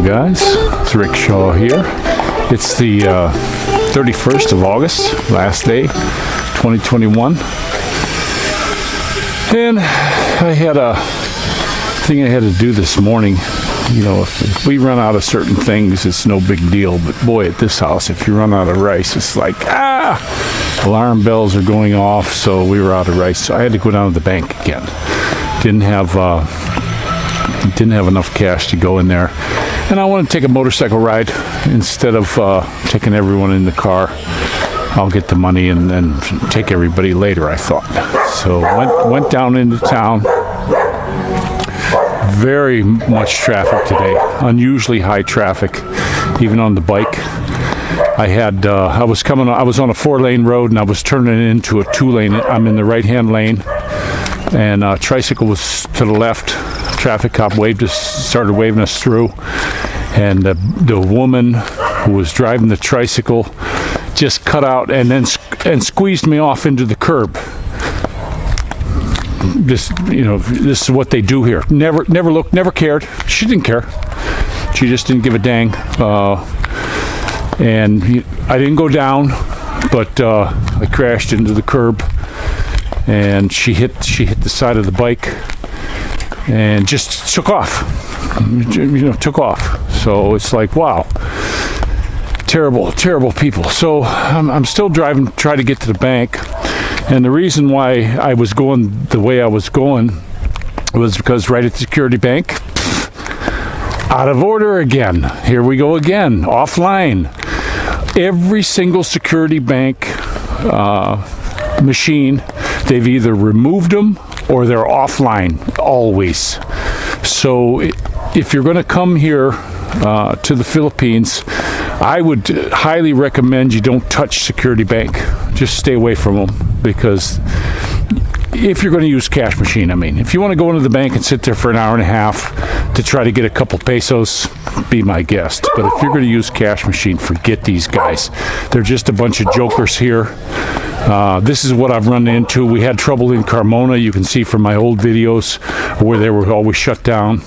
guys, it's Rick Shaw here. It's the 31st of August, last day, 2021. And I had a thing I had to do this morning. You know, if we run out of certain things, it's no big deal. But boy, at this house, if you run out of rice, it's like, alarm bells are going off. So we were out of rice. So I had to go down to the bank again. Didn't have enough cash to go in there. And I want to take a motorcycle ride instead of taking everyone in the car. I'll get the money and then take everybody later, I thought. So went down into town. Very much traffic today. Unusually high traffic, even on the bike. I was on a 4-lane road and I was turning it into a 2-lane. I'm in the right-hand lane, and tricycle was to the left. Traffic cop started waving us through, and the woman who was driving the tricycle just cut out and squeezed me off into the curb. This is what they do here. Never looked, never cared. She didn't care. She just didn't give a dang. And I didn't go down, but I crashed into the curb, and she hit the side of the bike and just took off. Took off. So it's like, wow. Terrible, terrible people. So I'm still driving, trying to get to the bank. And the reason why I was going the way I was going was because right at the security bank, out of order again. Here we go again, offline. Every single security bank machine, they've either removed them or they're offline, always. So if you're going to come here to the Philippines, I would highly recommend you don't touch security bank. Just stay away from them, because if you're going to use cash machine, if you want to go into the bank and sit there for an hour and a half to try to get a couple pesos, be my guest. But if you're going to use cash machine, forget these guys. They're just a bunch of jokers here. This is what I've run into. We had trouble in Carmona. You can see from my old videos where they were always shut down.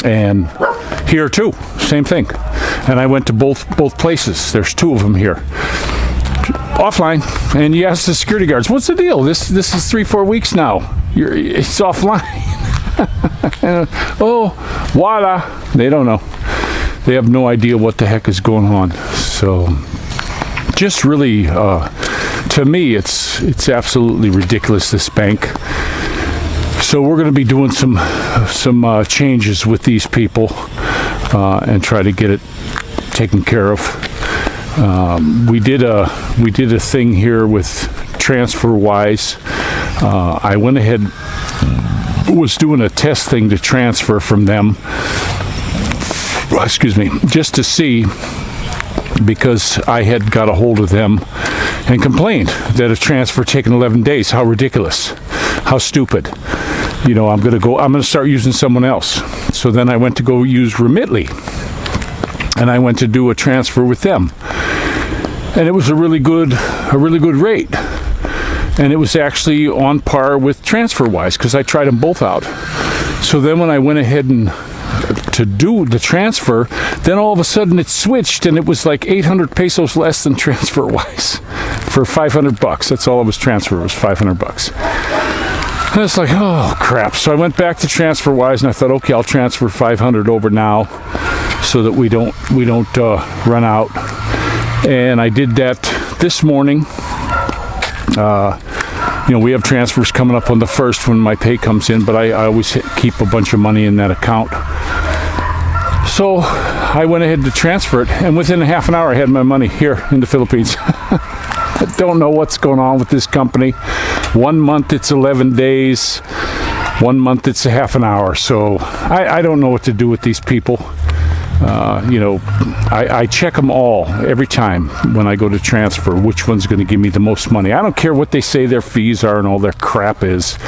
And here too, same thing. And I went to both places. There's 2 of them here. Offline. And you ask the security guards, what's the deal? This is 3-4 weeks now. It's offline. Oh, voila. They don't know. They have no idea what the heck is going on. So just really, to me, it's absolutely ridiculous, this bank. So we're going to be doing some changes with these people and try to get it taken care of. We did a thing here with TransferWise. I went ahead, was doing a test thing to transfer from them. Excuse me, just to see, because I had got a hold of them and complained that a transfer taken 11 days. How ridiculous! How stupid! I'm going to start using someone else. So then I went to go use Remitly, and I went to do a transfer with them, and it was a really good rate, and it was actually on par with TransferWise, because I tried them both out. So then when I went ahead and to do the transfer, then all of a sudden it switched, and it was like 800 pesos less than TransferWise for $500. That's all it was. Transfer was $500. And it's like, oh crap. So I went back to TransferWise, and I thought, okay, I'll transfer 500 over now so that we don't run out. And I did that this morning. We have transfers coming up on the 1st when my pay comes in, but I always keep a bunch of money in that account. So I went ahead to transfer it, and within a half an hour I had my money here in the Philippines. I don't know what's going on with this company. 1 month it's 11 days. 1 month it's a half an hour. So I don't know what to do with these people. I check them all every time when I go to transfer, which one's going to give me the most money. I don't care what they say their fees are and all their crap is.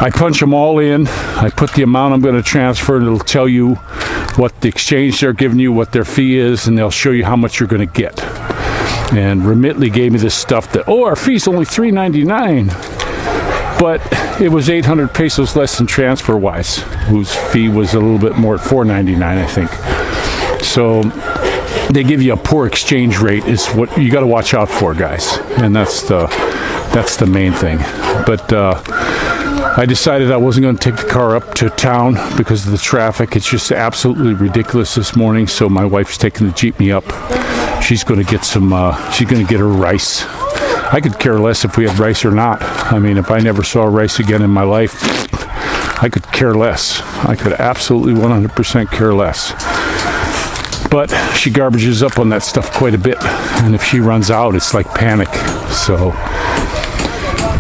I punch them all in. I put the amount I'm going to transfer, and it'll tell you what the exchange they're giving you, what their fee is, and they'll show you how much you're going to get. And Remitly gave me this stuff that, our fee's only $3.99. but it was 800 pesos less than TransferWise, whose fee was a little bit more at $4.99, I think. So they give you a poor exchange rate is what you got to watch out for, guys, and that's the main thing. But I decided I wasn't going to take the car up to town because of the traffic. It's just absolutely ridiculous this morning. So my wife's taking the Jeep me up. She's going to get some. She's going to get her rice. I could care less if we had rice or not. I mean, if I never saw rice again in my life, I could care less. I could absolutely 100% care less. But she garbages up on that stuff quite a bit, and if she runs out, it's like panic. So,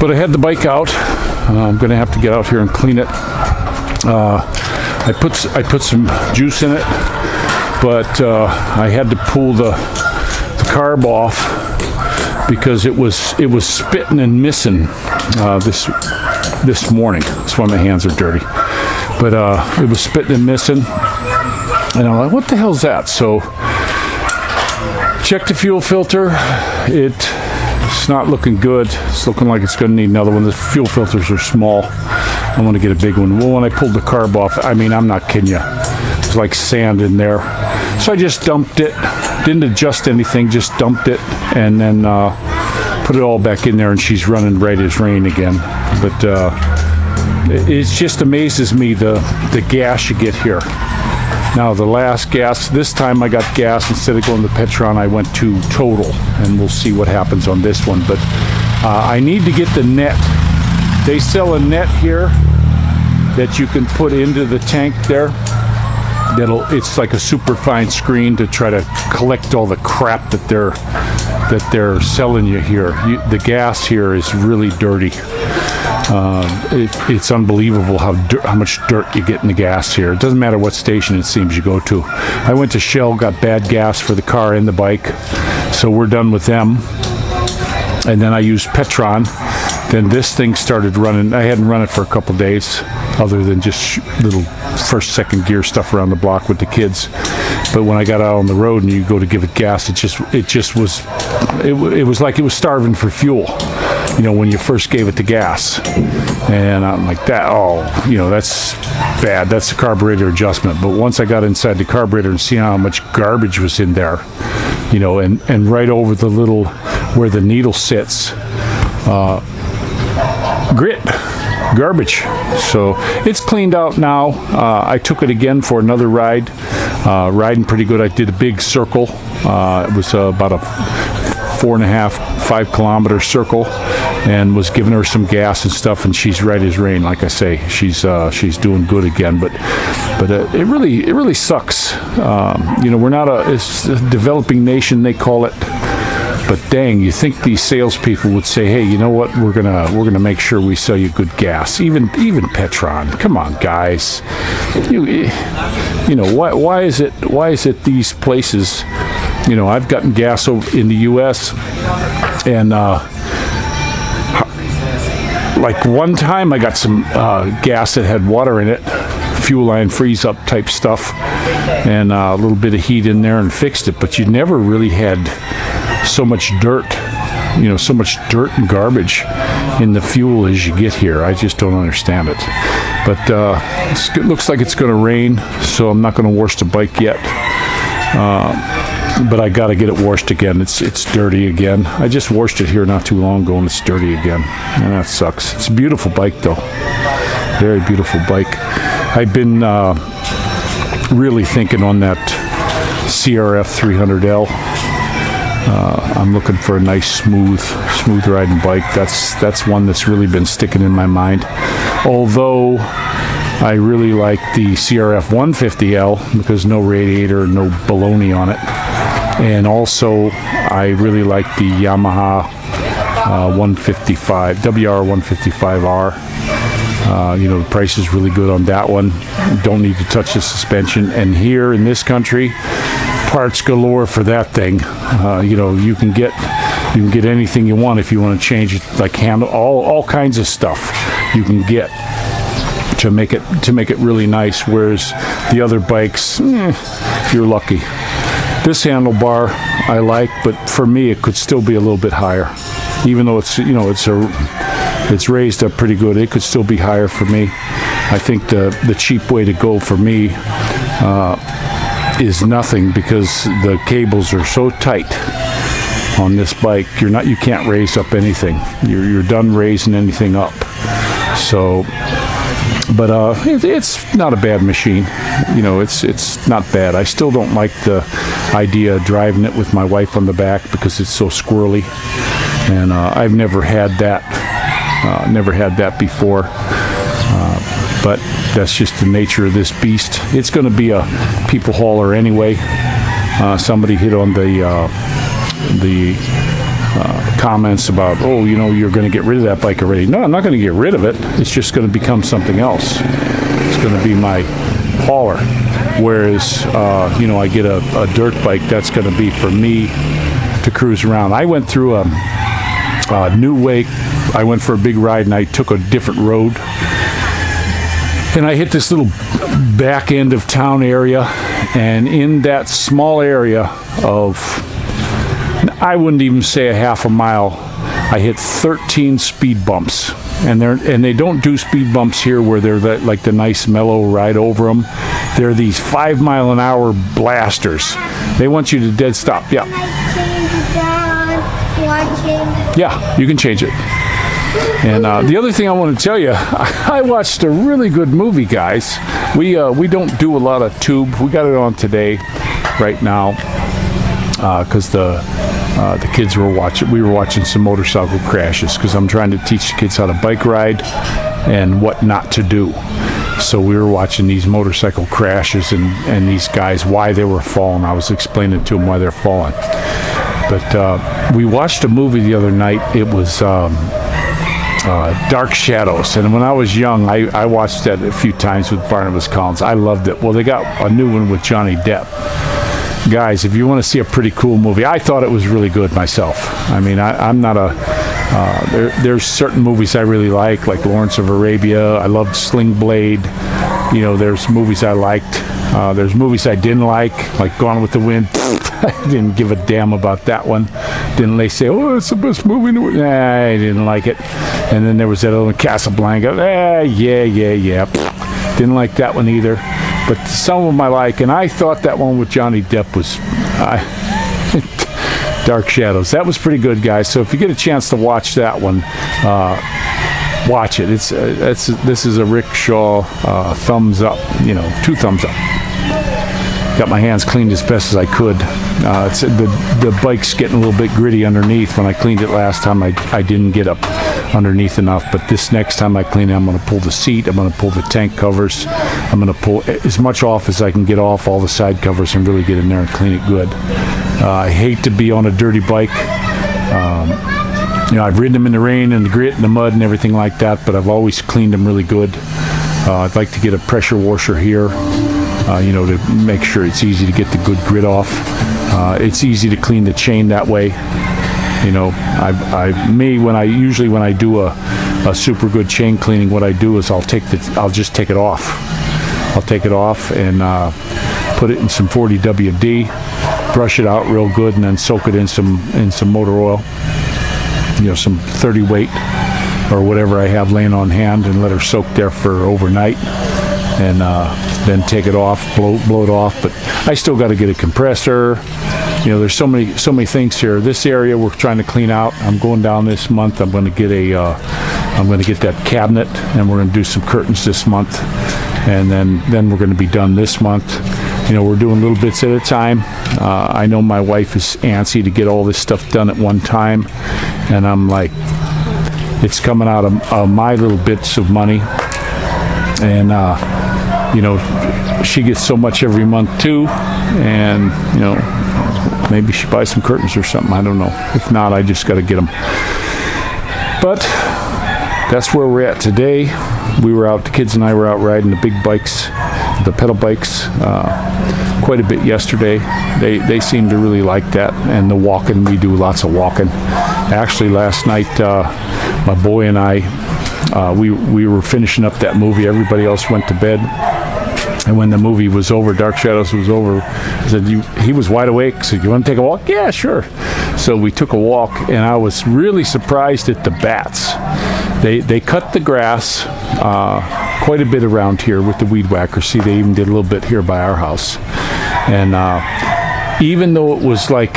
but I had the bike out. I'm going to have to get out here and clean it. I put some juice in it, but I had to pull the carb off because it was spitting and missing this morning. That's why my hands are dirty. But it was spitting and missing. And I'm like, what the hell's that? So, check the fuel filter. It's not looking good. It's looking like it's going to need another one. The fuel filters are small. I want to get a big one. Well, when I pulled the carb off, I mean, I'm not kidding you. There's like sand in there. So I just dumped it. Didn't adjust anything, just dumped it. And then put it all back in there, and she's running right as rain again. But it just amazes me the gas you get here. Now the last gas, this time I got gas, instead of going to Petron, I went to Total, and we'll see what happens on this one. But I need to get the net. They sell a net here that you can put into the tank there. It's like a super fine screen to try to collect all the crap that they're selling you here. The gas here is really dirty. It's unbelievable how much dirt you get in the gas here. It doesn't matter what station it seems you go to. I went to Shell, got bad gas for the car and the bike, so we're done with them. And then I used Petron. Then this thing started running. I hadn't run it for a couple days, other than just little first, second gear stuff around the block with the kids. But when I got out on the road and you go to give it gas, it was like it was starving for fuel. You know, when you first gave it the gas. And I'm like, that's bad. That's the carburetor adjustment. But once I got inside the carburetor and see how much garbage was in there, you know, and right over the little, where the needle sits, grit, garbage. So it's cleaned out now. I took it again for another ride. Riding pretty good. I did a big circle. It was about a 4.5-5 kilometer circle, and was giving her some gas and stuff, and she's right as rain. Like I say, she's doing good again. But it really sucks. You know, we're not it's a developing nation, they call it. But dang, you think these salespeople would say, "Hey, you know what? We're gonna make sure we sell you good gas." Even Petron. Come on, guys. You know why is it these places? You know, I've gotten gas in the U.S. and like one time I got some gas that had water in it, fuel line freeze up type stuff, and a little bit of heat in there and fixed it. But you never really had so much dirt, you know, so much dirt and garbage in the fuel as you get here. I just don't understand it. But it looks like it's going to rain, so I'm not going to wash the bike yet. But I got to get it washed again. It's dirty again. I just washed it here not too long ago, and it's dirty again. And that sucks. It's a beautiful bike, though. Very beautiful bike. I've been really thinking on that CRF 300L. I'm looking for a nice smooth riding bike. That's one that's really been sticking in my mind. Although I really like the CRF 150L because no radiator, no baloney on it. And also I really like the Yamaha 155, WR155R. You know, the price is really good on that one. Don't need to touch the suspension. And here in this country, parts galore for that thing. You know, you can get anything you want if you want to change it, like handle all kinds of stuff you can get to make it really nice. Whereas the other bikes, if you're lucky. This handlebar I like, but for me it could still be a little bit higher, even though it's, you know, it's a it's raised up pretty good. It could still be higher for me. I think the cheap way to go for me is nothing, because the cables are so tight on this bike. You can't raise up anything. You're done raising anything up. So, but it's not a bad machine. It's not bad. I still don't like the idea of driving it with my wife on the back because it's so squirrely, and I've never had that. Never had that before. But that's just the nature of this beast. It's going to be a people hauler anyway. Somebody hit on the comments about, you're going to get rid of that bike already. No, I'm not going to get rid of it. It's just going to become something else. It's going to be my hauler. Whereas, I get a dirt bike, that's going to be for me to cruise around. I went through a New Wake. I went for a big ride, and I took a different road. And I hit this little back end of town area, and in that small area of, I wouldn't even say a half a mile, I hit 13 speed bumps. And they don't do speed bumps here where they're like the nice mellow ride over them. They're these 5-mile-an-hour blasters. They want you to dead stop. Yeah. Yeah, you can change it. And the other thing I want to tell you, I watched a really good movie, guys. We don't do a lot of tube. We got it on today, right now, because the kids were watching. We were watching some motorcycle crashes because I'm trying to teach the kids how to bike ride and what not to do. So we were watching these motorcycle crashes and these guys, why they were falling. I was explaining to them why they're falling. But we watched a movie the other night. It was Dark Shadows, and when I was young, I watched that a few times with Barnabas Collins. I loved it. Well, they got a new one with Johnny Depp. Guys, if you want to see a pretty cool movie, I thought it was really good myself. I mean, I'm not there's certain movies I really like Lawrence of Arabia. I loved Sling Blade. There's movies I liked. There's movies I didn't like Gone with the Wind. I didn't give a damn about that one. Didn't they say, it's the best movie? Nah, I didn't like it. And then there was that other one, Casablanca. Yeah. Didn't like that one either. But some of them I like, and I thought that one with Johnny Depp was Dark Shadows. That was pretty good, guys. So if you get a chance to watch that one, watch it. This is a Rick Shaw thumbs up. 2 thumbs up. Got my hands cleaned as best as I could. The bike's getting a little bit gritty underneath. When I cleaned it last time, I didn't get up underneath enough, but this next time I clean it, I'm going to pull the seat, I'm going to pull the tank covers, I'm going to pull as much off as I can get off, all the side covers, and really get in there and clean it good. I hate to be on a dirty bike. I've ridden them in the rain and the grit and the mud and everything like that, but I've always cleaned them really good. I'd like to get a pressure washer here, to make sure it's easy to get the good grit off. It's easy to clean the chain that way. When I do a super good chain cleaning, what I do is I'll just take it off. I'll take it off and put it in some 40 WD, brush it out real good, and then soak it in some motor oil. Some 30 weight or whatever I have laying on hand, and let her soak there for overnight, and then take it off, blow it off. But I still got to get a compressor. There's so many things here. This area we're trying to clean out. I'm going down this month. I'm going to get that cabinet, and we're going to do some curtains this month, and then we're going to be done this month. We're doing little bits at a time. I know my wife is antsy to get all this stuff done at one time, and I'm like, it's coming out of my little bits of money, and she gets so much every month too, and maybe she buys some curtains or something. I don't know. If not, I just got to get them. But that's where we're at today. The kids and I were out riding the big bikes, the pedal bikes, quite a bit yesterday. They seem to really like that, and the walking. We do lots of walking. Actually, last night, my boy and I, we were finishing up that movie. Everybody else went to bed, And when the movie was over, Dark Shadows was over, I said, he was wide awake. I said, you want to take a walk? Yeah, sure. So we took a walk, and I was really surprised at the bats. They cut the grass quite a bit around here with the weed whacker. See, they even did a little bit here by our house. And even though it was like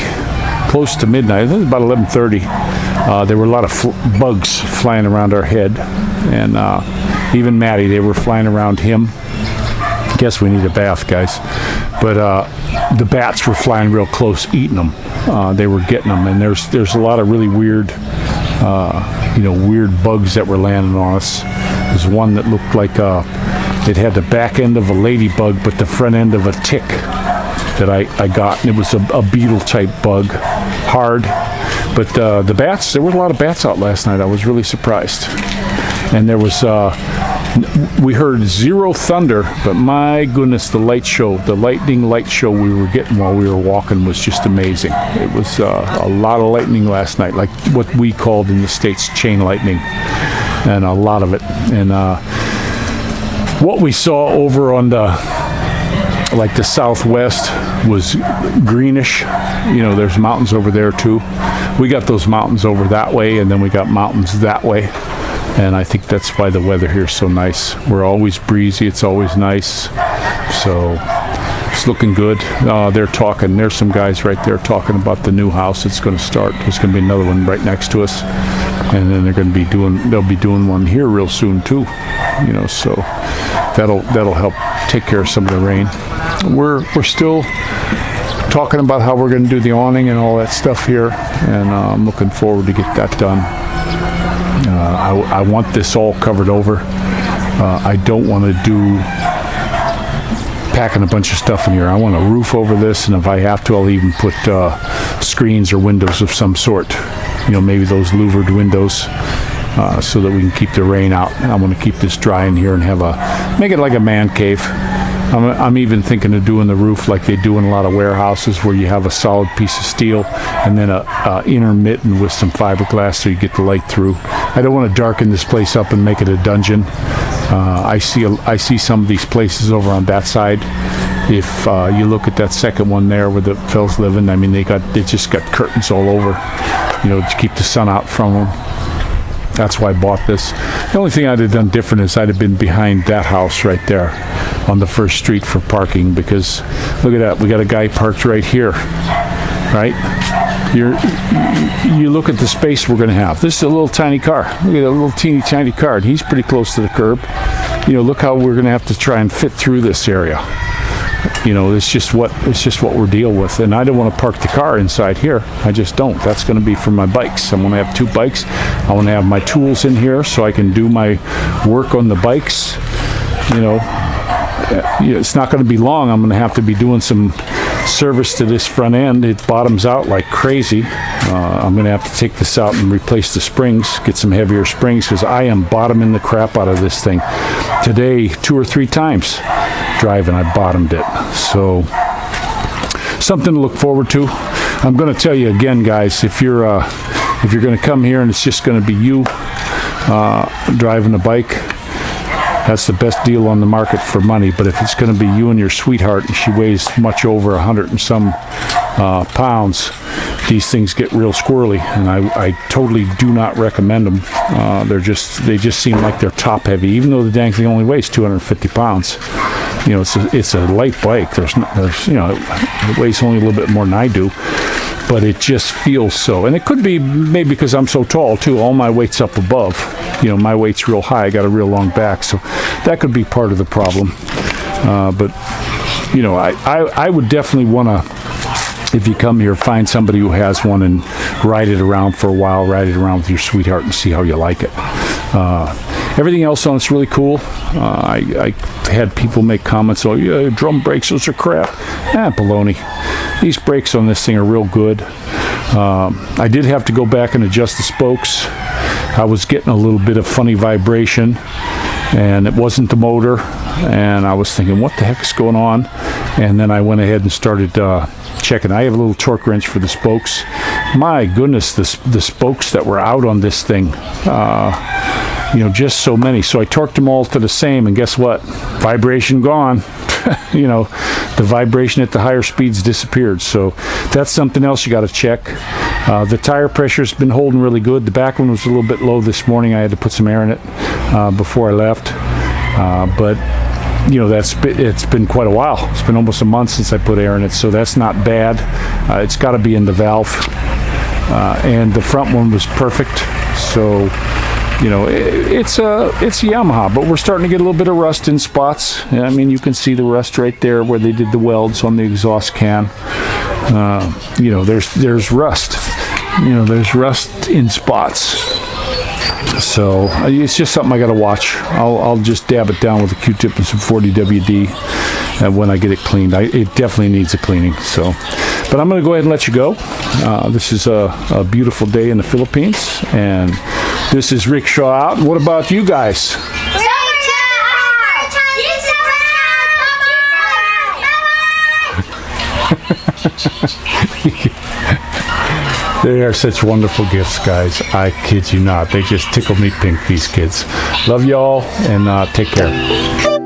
close to midnight, I think it was about 11:30, there were a lot of bugs flying around our head. And even Maddie, they were flying around him. Guess we need a bath, guys. But the bats were flying real close, eating them. They were getting them, and there's a lot of really weird, weird bugs that were landing on us. There's one that looked like it had the back end of a ladybug, but the front end of a tick that I got, and it was a beetle type bug, hard. But the bats, there were a lot of bats out last night. I was really surprised, and there was. We heard zero thunder, but my goodness, the lightning light show we were getting while we were walking was just amazing. It was a lot of lightning last night, like what we called in the States chain lightning, and a lot of it. And what we saw over on the southwest was greenish. There's mountains over there too. We got those mountains over that way, and then we got mountains that way. And I think that's why the weather here is so nice. We're always breezy. It's always nice. So it's looking good. They're talking. There's some guys right there talking about the new house that's going to start. There's going to be another one right next to us. And then they'll be doing one here real soon too. So that'll help take care of some of the rain. We're still talking about how we're going to do the awning and all that stuff here. And I'm looking forward to get that done. I want this all covered over. I don't want to do packing a bunch of stuff in here. I want a roof over this, and if I have to, I'll even put screens or windows of some sort. Maybe those louvered windows, so that we can keep the rain out. I want to keep this dry in here and make it like a man cave. I'm even thinking of doing the roof like they do in a lot of warehouses, where you have a solid piece of steel and then a intermittent with some fiberglass so you get the light through. I don't want to darken this place up and make it a dungeon. I see some of these places over on that side. If you look at that second one there where the fellas living, I mean, they just got curtains all over, to keep the sun out from them. That's why I bought this. The only thing I'd have done different is I'd have been behind that house right there on the first street for parking, because look at that, we got a guy parked right here, right? You look at the space we're going to have. This is a little tiny car. Look at that little teeny tiny car. He's pretty close to the curb. Look how we're going to have to try and fit through this area. It's just what we're dealing with, and I don't want to park the car inside here. I just don't. That's going to be for my bikes. I'm going to have 2 bikes. I want to have my tools in here so I can do my work on the bikes. It's not going to be long. I'm going to have to be doing some service to this front end. It bottoms out like crazy. I'm going to have to take this out and replace the springs, get some heavier springs, because I am bottoming the crap out of this thing. Today, 2 or 3 times driving, I bottomed it. So something to look forward to. I'm going to tell you again, guys, if you're going to come here and it's just going to be you driving a bike, that's the best deal on the market for money. But if it's going to be you and your sweetheart, and she weighs much over 100 and some pounds, these things get real squirrely, and I totally do not recommend them. They just seem like they're top heavy, even though the dang thing only weighs 250 pounds. It's a light bike. It weighs only a little bit more than I do, but it just feels so. And it could be maybe because I'm so tall too. All my weight's up above. My weight's real high. I got a real long back, so that could be part of the problem. But I would definitely want to, if you come here, find somebody who has one and ride it around for a while. Ride it around with your sweetheart and see how you like it. Everything else on it's really cool. I had people make comments, oh yeah, drum brakes, those are crap. Baloney. These brakes on this thing are real good. I did have to go back and adjust the spokes. I was getting a little bit of funny vibration, and it wasn't the motor, and I was thinking, what the heck is going on? And then I went ahead and started checking. I have a little torque wrench for the spokes. My goodness, the spokes that were out on this thing, just so many. So I torqued them all to the same, and guess what? Vibration gone. the vibration at the higher speeds disappeared. So that's something else you got to check. The tire pressure's been holding really good. The back one was a little bit low this morning. I had to put some air in it before I left. But it's been quite a while. It's been almost a month since I put air in it, so that's not bad. It's got to be in the valve. And the front one was perfect. So it's a Yamaha, but we're starting to get a little bit of rust in spots. I mean, you can see the rust right there where they did the welds on the exhaust can. There's rust. There's rust in spots. So it's just something I got to watch. I'll just dab it down with a Q-tip and some 40 WD when I get it cleaned. It definitely needs a cleaning. So, but I'm going to go ahead and let you go. This is a beautiful day in the Philippines, and this is Rickshaw out. And what about you guys? They are such wonderful gifts, guys. I kid you not. They just tickle me pink, these kids. Love y'all, and take care.